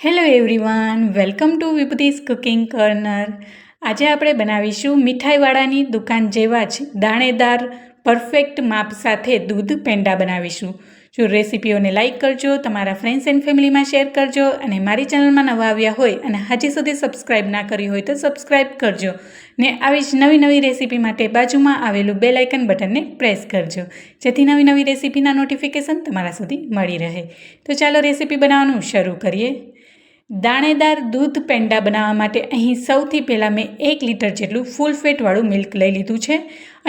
Hello everyone, welcome to વિભૂતિસ cooking corner. આજે આપણે બનાવીશું મીઠાઈવાળાની દુકાન જેવા જ દાણેદાર પરફેક્ટ માપ સાથે દૂધ પેંડા બનાવીશું. જો રેસીપીઓને લાઇક કરજો, તમારા ફ્રેન્ડ્સ એન્ડ ફેમિલીમાં શેર કરજો અને મારી ચેનલમાં નવા આવ્યા હોય અને હજી સુધી સબસ્ક્રાઈબ ના કરી હોય તો સબસ્ક્રાઈબ કરજો ને આવી જ નવી રેસીપી માટે બાજુમાં આવેલું બેલ આઇકન બટનને પ્રેસ કરજો, જેથી નવી રેસીપીના નોટિફિકેશન તમારા સુધી મળી રહે. તો ચાલો રેસીપી બનાવવાનું શરૂ કરીએ. દાણેદાર દૂધ પેંડા બનાવવા માટે અહીં સૌથી પહેલાં મેં 1 લીટર જેટલું ફૂલ ફેટવાળું મિલ્ક લઈ લીધું છે.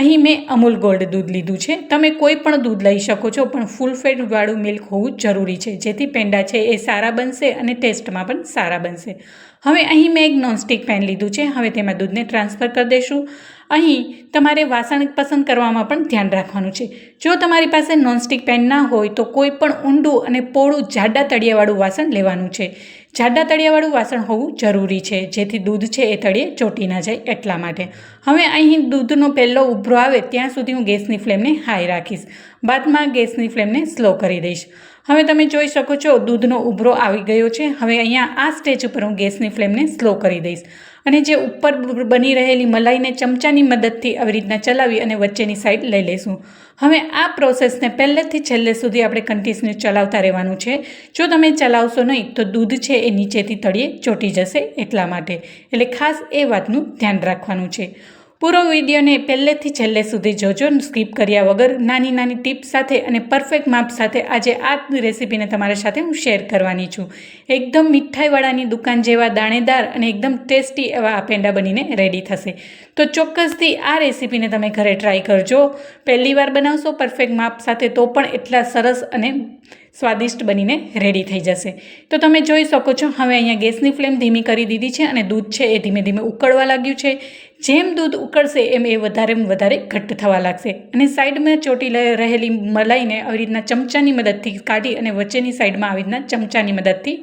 અહીં મેં અમૂલ ગોલ્ડ દૂધ લીધું છે. તમે કોઈ પણ દૂધ લઈ શકો છો, પણ ફૂલ ફેટવાળું મિલ્ક હોવું જરૂરી છે, જેથી પેંડા છે એ સારા બનશે અને ટેસ્ટમાં પણ સારા બનશે. હવે અહીં મેં એક નોનસ્ટિક પેન લીધું છે. હવે તેમાં દૂધને ટ્રાન્સફર કરી દઈશું. અહીં તમારે વાસણ પસંદ કરવામાં પણ ધ્યાન રાખવાનું છે. જો તમારી પાસે નોનસ્ટિક પેન ના હોય તો કોઈ પણ ઊંડું અને પહોળું જાડા તળિયાવાળું વાસણ લેવાનું છે. જાડા તળિયાવાળું વાસણ હોવું જરૂરી છે, જેથી દૂધ છે એ તળિયે ચોંટી ના જાય એટલા માટે. હવે અહીં દૂધનો પહેલો ઉભરો આવે ત્યાં સુધી હું ગેસની ફ્લેમને હાઈ રાખીશ. બાદમાં ગેસની ફ્લેમને સ્લો કરી દઈશ. હવે તમે જોઈ શકો છો દૂધનો ઉભરો આવી ગયો છે. હવે અહીંયા આ સ્ટેજ ઉપર હું ગેસની ફ્લેમને સ્લો કરી દઈશ અને જે ઉપર બની રહેલી મલાઈને ચમચાની મદદથી આવી રીતના ચલાવી અને વચ્ચેની સાઈડ લઈ લઈશું. હવે આ પ્રોસેસને પહેલેથી છેલ્લે સુધી આપણે કન્ટિન્યુ ચલાવતા રહેવાનું છે. જો તમે ચલાવશો નહીં તો દૂધ છે એ નીચેથી તળિયે ચોંટી જશે એટલા માટે. એટલે ખાસ એ વાતનું ધ્યાન રાખવાનું છે. પૂરો વિડીયોને પહેલેથી છેલ્લે સુધી જોજો, સ્કીપ કર્યા વગર. નાની ટિપ્સ સાથે અને પરફેક્ટ માપ સાથે આજે આ રેસીપીને તમારા સાથે હું શેર કરવાની છું. એકદમ મીઠાઈવાળાની દુકાન જેવા દાણેદાર અને એકદમ ટેસ્ટી એવા આ પેંડા બનીને રેડી થશે. તો ચોક્કસથી આ રેસીપીને તમે ઘરે ટ્રાય કરજો. પહેલી વાર બનાવશો પરફેક્ટ માપ સાથે તો પણ એટલા સરસ અને સ્વાદિષ્ટ બનીને રેડી થઈ જશે. તો તમે જોઈ શકો છો હવે અહીંયા ગેસની ફ્લેમ ધીમી કરી દીધી છે અને દૂધ છે એ ધીમે ધીમે ઉકળવા લાગ્યું છે. જેમ દૂધ ઉકળશે એમ એ વધારે ઘટ્ટ થવા લાગશે અને સાઈડમાં ચોટી રહેલી મલાઈને આવી રીતના ચમચાની મદદથી કાઢી અને વચ્ચેની સાઈડમાં આવી રીતના ચમચાની મદદથી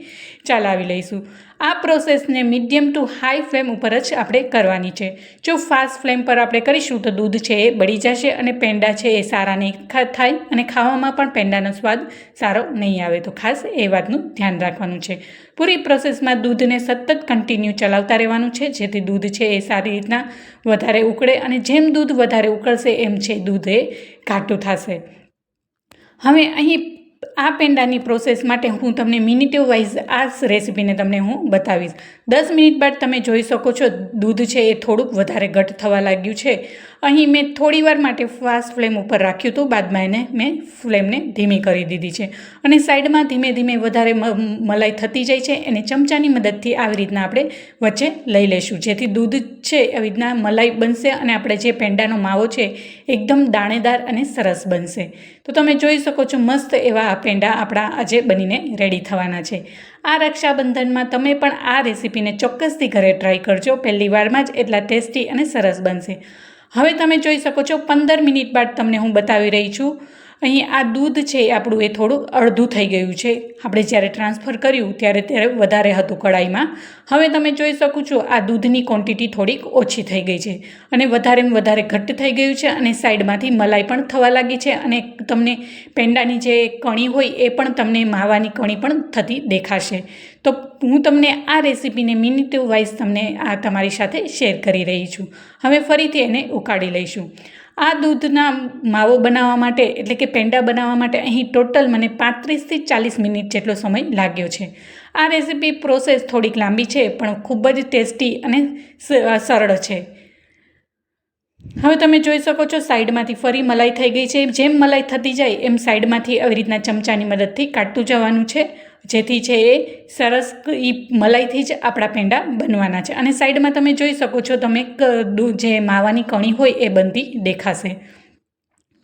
ચલાવી લઈશું. આ પ્રોસેસને મીડિયમ ટુ હાઈ ફ્લેમ ઉપર જ આપણે કરવાની છે. જો ફાસ્ટ ફ્લેમ પર આપણે કરીશું તો દૂધ છે એ બળી જશે અને પેંડા છે એ સારા નહીં થાય અને ખાવામાં પણ પેંડાનો સ્વાદ સારો નહીં આવે. તો ખાસ એ વાતનું ધ્યાન રાખવાનું છે. પૂરી પ્રોસેસમાં દૂધને સતત કન્ટિન્યુ ચલાવતા રહેવાનું છે, જેથી દૂધ છે એ સારી રીતના વધારે ઉકળે અને જેમ દૂધ વધારે ઉકળશે એમ છે દૂધ એ ઘાટું થશે. હવે અહીં આ પેંડાની પ્રોસેસ માટે હું તમને મિનિટ વાઇઝ આ રેસીપીને તમને હું બતાવીશ. 10 મિનિટ બાદ તમે જોઈ શકો છો દૂધ છે એ થોડુંક વધારે ઘટ્ટ થવા લાગ્યું છે. અહીં મેં થોડી વાર માટે ફાસ્ટ ફ્લેમ ઉપર રાખ્યું હતું, બાદમાં એને મેં ફ્લેમને ધીમી કરી દીધી છે અને સાઈડમાં ધીમે ધીમે વધારે મલાઈ થતી જાય છે. એને ચમચાની મદદથી આવી રીતના આપણે વચ્ચે લઈ લઈશું, જેથી દૂધ છે આવી રીતના મલાઈ બનશે અને આપણે જે પેંડાનો માવો છે એકદમ દાણેદાર અને સરસ બનશે. તો તમે જોઈ શકો છો મસ્ત એવા આ પેંડા આપણા આજે બનીને રેડી થવાના છે. આ રક્ષાબંધનમાં તમે પણ આ રેસીપીને ચોક્કસથી ઘરે ટ્રાય કરજો. પહેલી વારમાં જ એટલા ટેસ્ટી અને સરસ બનશે. હવે તમે જોઈ શકો છો 15 મિનિટ બાદ તમને હું બતાવી રહી છું. અહીં આ દૂધ છે આપણું એ થોડું અડધું થઈ ગયું છે. આપણે જ્યારે ટ્રાન્સફર કર્યું ત્યારે વધારે હતું કડાઈમાં. હવે તમે જોઈ શકો છો આ દૂધની ક્વોન્ટિટી થોડીક ઓછી થઈ ગઈ છે અને વધારે ઘટ્ટ થઈ ગયું છે અને સાઈડમાંથી મલાઈ પણ થવા લાગી છે અને તમને પેંડાની જે કણી હોય એ પણ તમને માવાની કણી પણ થતી દેખાશે. તો હું તમને આ રેસીપીને મિનિટ વાઇઝ તમને આ તમારી સાથે શેર કરી રહી છું. હવે ફરીથી એને ઉકાળી લઈશું. આ દૂધના માવો બનાવવા માટે એટલે કે પેંડા બનાવવા માટે અહીં ટોટલ મને 35થી 40 મિનિટ જેટલો સમય લાગ્યો છે. આ રેસીપી પ્રોસેસ થોડીક લાંબી છે પણ ખૂબ જ ટેસ્ટી અને સરળ છે. હવે તમે જોઈ શકો છો સાઈડમાંથી ફરી મલાઈ થઈ ગઈ છે. જેમ મલાઈ થતી જાય એમ સાઈડમાંથી આવી રીતના ચમચાની મદદથી કાઢતું જવાનું છે, જેથી છે એ સરસ એ મલાઈથી જ આપણા પેંડા બનવાના છે. અને સાઈડમાં તમે જોઈ શકો છો તમે જે માવાની કણી હોય એ બનતી દેખાશે.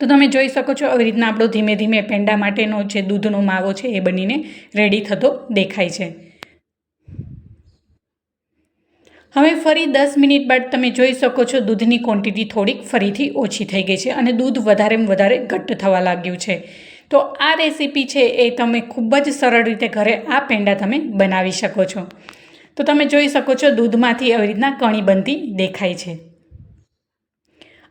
તો તમે જોઈ શકો છો આવી રીતના આપણો ધીમે ધીમે પેંડા માટેનો જે દૂધનો માવો છે એ બનીને રેડી થતો દેખાય છે. હવે ફરી 10 મિનિટ બાદ તમે જોઈ શકો છો દૂધની ક્વોન્ટિટી થોડીક ફરીથી ઓછી થઈ ગઈ છે અને દૂધ વધારે ઘટ્ટ થવા લાગ્યું છે. તો આ રેસીપી છે એ તમે ખૂબ જ સરળ રીતે ઘરે આ પેંડા તમે બનાવી શકો છો. તો તમે જોઈ શકો છો દૂધમાંથી આવી રીતના કણી બનતી દેખાય છે.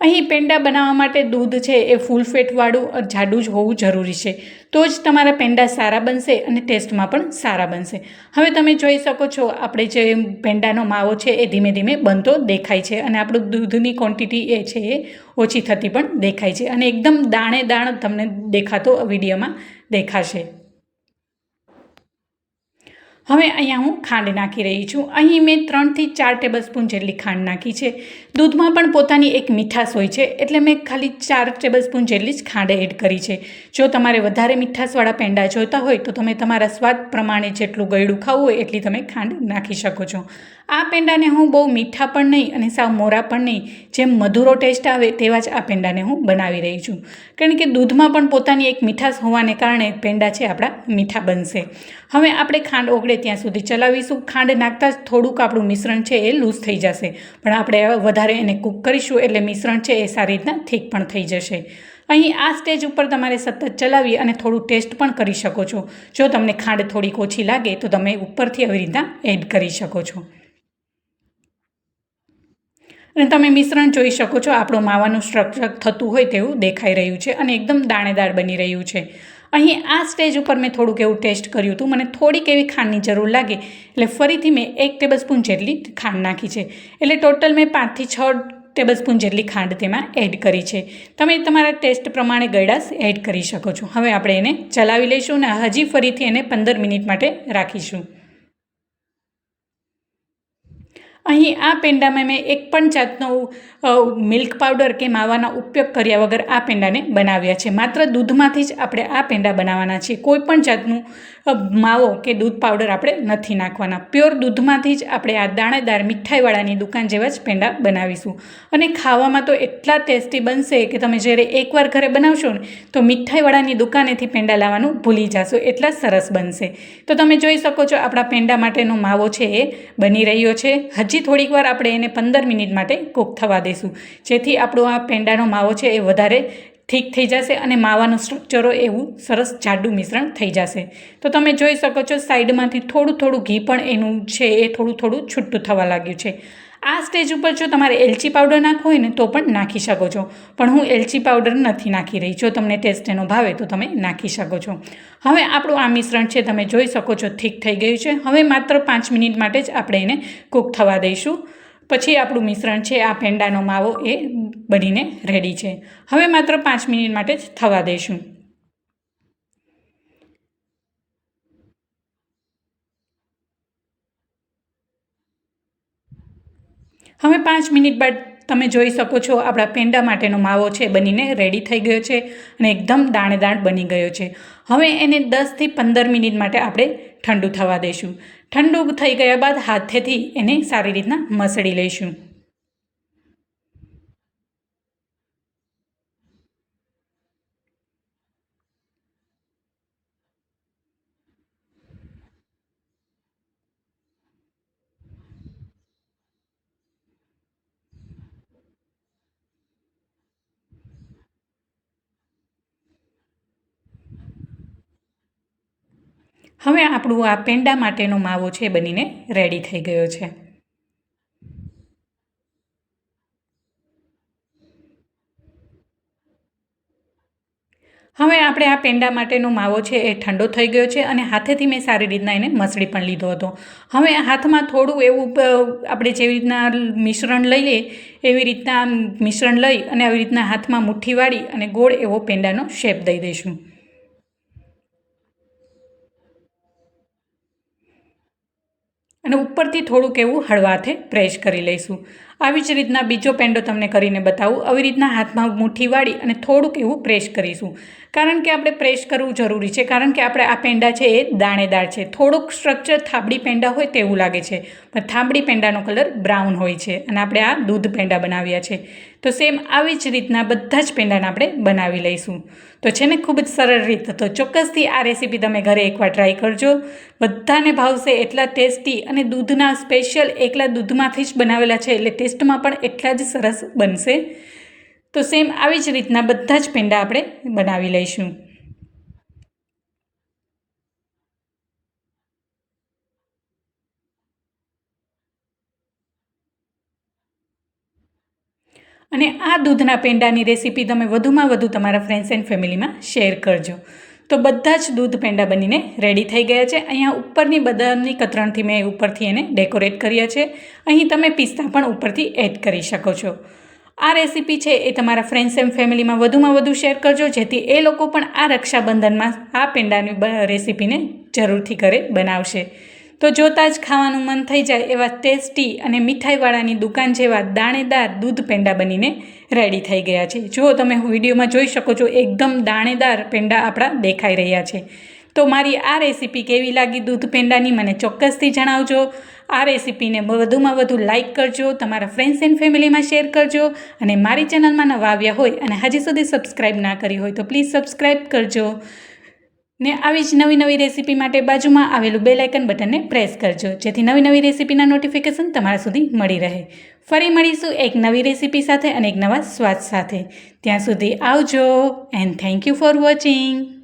અહીં પેંડા બનાવવા માટે દૂધ છે એ ફૂલ ફેટવાળું જાડું જ હોવું જરૂરી છે, તો જ તમારા પેંડા સારા બનશે અને ટેસ્ટમાં પણ સારા બનશે. હવે તમે જોઈ શકો છો આપણે જે પેંડાનો માવો છે એ ધીમે ધીમે બનતો દેખાય છે અને આપણું દૂધની ક્વોન્ટિટી એ છે એ ઓછી થતી પણ દેખાય છે અને એકદમ દાણે દાણ તમને દેખાતો વિડીયોમાં દેખાશે. હવે અહીંયા હું ખાંડ નાખી રહી છું. અહીં મેં 3થી 4 ટેબલસ્પૂન જેટલી ખાંડ નાખી છે. દૂધમાં પણ પોતાની એક મીઠાશ હોય છે, એટલે મેં ખાલી 4 ટેબલસ્પૂન જેટલી જ ખાંડ એડ કરી છે. જો તમારે વધારે મીઠાશવાળા પેંડા જોઈતા હોય તો તમે તમારા સ્વાદ પ્રમાણે જેટલું ગળ્યું ખાવું હોય એટલી તમે ખાંડ નાખી શકો છો. આ પેંડાને હું બહુ મીઠા પણ નહીં અને સાવ મોરા પણ નહીં, જેમ મધુરો ટેસ્ટ આવે તેવા જ આ પેંડાને હું બનાવી રહી છું. કારણ કે દૂધમાં પણ પોતાની એક મીઠાશ હોવાને કારણે પેંડા છે આપણા મીઠા બનશે. હવે આપણે ખાંડ ઓગળે ત્યાં સુધી ચલાવીશું. ખાંડ નાખતાં જ થોડુંક આપણું મિશ્રણ છે એ લૂઝ થઈ જશે, પણ આપણે વધારે એને કૂક કરીશું એટલે મિશ્રણ છે એ સારી રીતના થીક પણ થઈ જશે. અહીં આ સ્ટેજ ઉપર તમારે સતત ચલાવી અને થોડું ટેસ્ટ પણ કરી શકો છો. જો તમને ખાંડ થોડીક ઓછી લાગે તો તમે ઉપરથી આવી રીતના એડ કરી શકો છો. અને તમે મિશ્રણ જોઈ શકો છો, આપણું માવાનું સ્ટ્રક્ચર થતું હોય તેવું દેખાઈ રહ્યું છે અને એકદમ દાણેદાર બની રહ્યું છે. અહીં આ સ્ટેજ ઉપર મેં થોડુંક એવું ટેસ્ટ કર્યું હતું, મને થોડીક એવી ખાંડની જરૂર લાગે એટલે ફરીથી મેં 1 ટેબલસ્પૂન જેટલી ખાંડ નાખી છે. એટલે ટોટલ મેં 5થી 6 ટેબલસ્પૂન જેટલી ખાંડ તેમાં એડ કરી છે. તમે તમારા ટેસ્ટ પ્રમાણે ગળાશ એડ કરી શકો છો. હવે આપણે એને ચલાવી લઈશું અને હજી ફરીથી એને 15 મિનિટ માટે રાખીશું. અહીં આ પેંડામાં મેં એક પણ જાતનો મિલ્ક પાવડર કે માવાનો ઉપયોગ કર્યા વગર આ પેંડાને બનાવ્યા છે. માત્ર દૂધમાંથી જ આપણે આ પેંડા બનાવવાના છે. કોઈ પણ જાતનું માવો કે દૂધ પાવડર આપણે નથી નાખવાના. પ્યોર દૂધમાંથી જ આપણે આ દાણેદાર મીઠાઈવાળાની દુકાન જેવા જ પેંડા બનાવીશું. અને ખાવામાં તો એટલા ટેસ્ટી બનશે કે તમે જ્યારે એકવાર ઘરે બનાવશો ને તો મીઠાઈવાળાની દુકાનેથી પેંડા લાવવાનું ભૂલી જશો, એટલા સરસ બનશે. તો તમે જોઈ શકો છો આપણા પેંડા માટેનો માવો છે એ બની રહ્યો છે. હજી થોડીક વાર આપણે એને 15 મિનિટ માટે કૂક થવા દઈશું, જેથી આપણો આ પેંડાનો માવો છે એ વધારે થીક થઈ જશે અને માવાનું સ્ટ્રક્ચરો એવું સરસ જાડું મિશ્રણ થઈ જશે. તો તમે જોઈ શકો છો સાઈડમાંથી થોડું થોડું ઘી પણ એનું છે એ થોડું થોડું છૂટું થવા લાગ્યું છે. આ સ્ટેજ ઉપર જો તમારે એલચી પાવડર નાખવો હોય ને તો પણ નાખી શકો છો, પણ હું એલચી પાવડર નથી નાખી રહી. જો તમને ટેસ્ટ એનો ભાવે તો તમે નાખી શકો છો. હવે આપણું આ મિશ્રણ છે તમે જોઈ શકો છો થીક થઈ ગયું છે. હવે માત્ર 5 મિનિટ માટે જ આપણે એને કૂક થવા દઈશું. પછી આપણું મિશ્રણ છે આ પેંડાનો માવો એ બનીને રેડી છે. હવે માત્ર 5 મિનિટ માટે જ થવા દઈશું. હવે 5 મિનિટ બાદ તમે જોઈ શકો છો આપણા પેંડા માટેનો માવો છે બનીને રેડી થઈ ગયો છે અને એકદમ દાણેદાર બની ગયો છે. હવે એને 10થી 15 મિનિટ માટે આપણે ઠંડુ થવા દઈશું. ઠંડુ થઈ ગયા બાદ હાથેથી એને સારી રીતના મસળી લઈશું. હવે આપણું આ પેંડા માટેનો માવો છે બનીને રેડી થઈ ગયો છે. હવે આપણે આ પેંડા માટેનો માવો છે એ ઠંડો થઈ ગયો છે અને હાથેથી મેં સારી રીતના એને મસળી પણ લીધો હતો. હવે હાથમાં થોડું એવું આપણે જેવી રીતના મિશ્રણ લઈએ એવી રીતના મિશ્રણ લઈ અને આવી રીતના હાથમાં મુઠ્ઠી વાળી અને ગોળ એવો પેંડાનો શેપ દઈ દઈશું. અને ઉપરથી થોડુંક એવું હળવા હાથે પ્રેસ કરી લઈશું. આવી જ રીતના બીજો પેંડો તમને કરીને બતાવું. આવી રીતના હાથમાં મુઠ્ઠી વાળી અને થોડુંક એવું પ્રેસ કરીશું. કારણ કે આપણે પ્રેસ કરવું જરૂરી છે, કારણ કે આપણે આ પેંડા છે એ દાણેદાર છે. થોડુંક સ્ટ્રક્ચર થાબડી પેંડા હોય તેવું લાગે છે, પણ થાબડી પેંડાનો કલર બ્રાઉન હોય છે અને આપણે આ દૂધ પેંડા બનાવ્યા છે. તો સેમ આવી જ રીતના બધા જ પેંડાને આપણે બનાવી લઈશું. તો છે ને ખૂબ જ સરળ રીત. તો ચોક્કસથી આ રેસીપી તમે ઘરે એકવાર ટ્રાય કરજો. બધાને ભાવશે એટલા ટેસ્ટી અને દૂધના સ્પેશિયલ એકલા દૂધમાંથી જ બનાવેલા છે એટલે ટેસ્ટમાં પણ એટલા જ સરસ બનશે. તો સેમ આવી જ રીતના બધા જ પેંડા આપણે બનાવી લઈશું. અને આ દૂધના પેંડાની રેસીપી તમે વધુમાં વધુ તમારા ફ્રેન્ડ્સ એન્ડ ફેમિલીમાં શેર કરજો. તો બધા જ દૂધ પેંડા બનીને રેડી થઈ ગયા છે. અહીંયા ઉપરની બદામની કતરણથી મેં ઉપરથી એને ડેકોરેટ કર્યા છે. અહીં તમે પિસ્તા પણ ઉપરથી એડ કરી શકો છો. આ રેસીપી છે એ તમારા ફ્રેન્ડ્સ એન્ડ ફેમિલીમાં વધુમાં વધુ શેર કરજો, જેથી એ લોકો પણ આ રક્ષાબંધનમાં આ પેંડાની રેસીપીને જરૂરથી ઘરે બનાવશે. તો જોતાં જ ખાવાનું મન થઈ જાય એવા ટેસ્ટી અને મીઠાઈવાળાની દુકાન જેવા દાણેદાર દૂધ પેંડા બનીને રેડી થઈ ગયા છે. જુઓ, તમે વિડીયોમાં જોઈ શકો છો, એકદમ દાણેદાર પેંડા આપણા દેખાઈ રહ્યા છે. તો મારી આ રેસીપી કેવી લાગી દૂધ પેંડાની મને ચોક્કસથી જણાવજો. આ રેસીપીને વધુમાં વધુ લાઇક કરજો, તમારા ફ્રેન્ડ્સ એન્ડ ફેમિલીમાં શેર કરજો, અને મારી ચેનલમાં નવા આવ્યા હોય અને હજી સુધી સબસ્ક્રાઈબ ના કરી હોય તો પ્લીઝ સબસ્ક્રાઈબ કરજો. ને આવી જ નવી રેસીપી માટે બાજુમાં આવેલું બેલ આઇકન બટનને પ્રેસ કરજો, જેથી નવી રેસીપીના નોટિફિકેશન તમારા સુધી મળી રહે. ફરી મળીશું એક નવી રેસીપી સાથે અને એક નવા સ્વાદ સાથે. ત્યાં સુધી આવજો and thank you for watching.